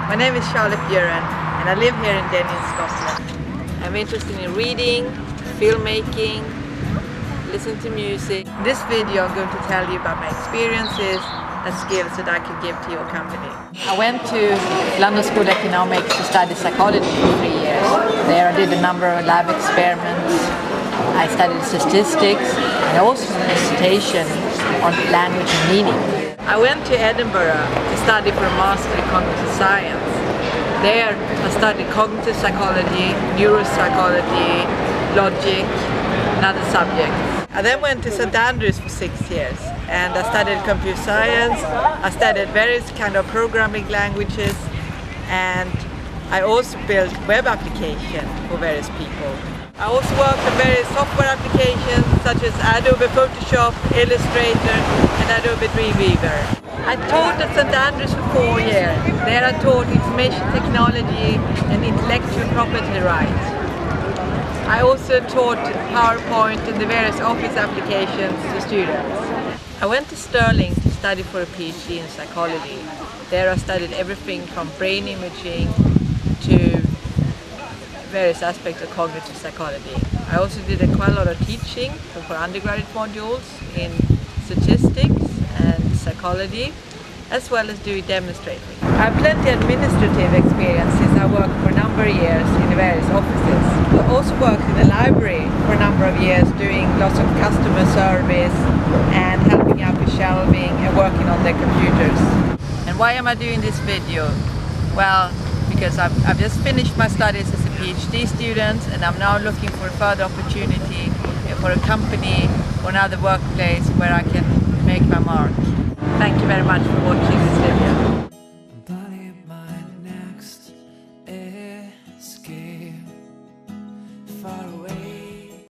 My name is Charlotte Buren and I live here in Denny, Scotland. I'm interested in reading, filmmaking, listening to music. In this video I'm going to tell you about my experiences and skills that I can give to your company. I went to London School of Economics to study psychology for 3 years. There I did a number of lab experiments. I studied statistics and also a dissertation on language and meaning. I went to Edinburgh to study for a Master in Cognitive Science. There I studied cognitive psychology, neuropsychology, logic and other subjects. I then went to St Andrews for 6 years and I studied computer science, I studied various kind of programming languages, and I also built web applications for various people. I also worked on various software applications such as Adobe Photoshop, Illustrator and Adobe Dreamweaver. I taught at St Andrews for 4 years. There I taught information technology and intellectual property rights. I also taught PowerPoint and the various office applications to students. I went to Stirling to study for a PhD in psychology. There I studied everything from brain imaging to various aspects of cognitive psychology. I also did quite a lot of teaching for undergraduate modules in statistics and psychology, as well as doing demonstrating. I have plenty of administrative experience since I worked for a number of years in the various offices. I also worked in the library for a number of years doing lots of customer service and helping out with shelving and working on the computers. And why am I doing this video? Well, because I've just finished my studies as a PhD student and I'm now looking for a further opportunity for a company or another workplace where I can make my mark. Thank you very much for watching this video.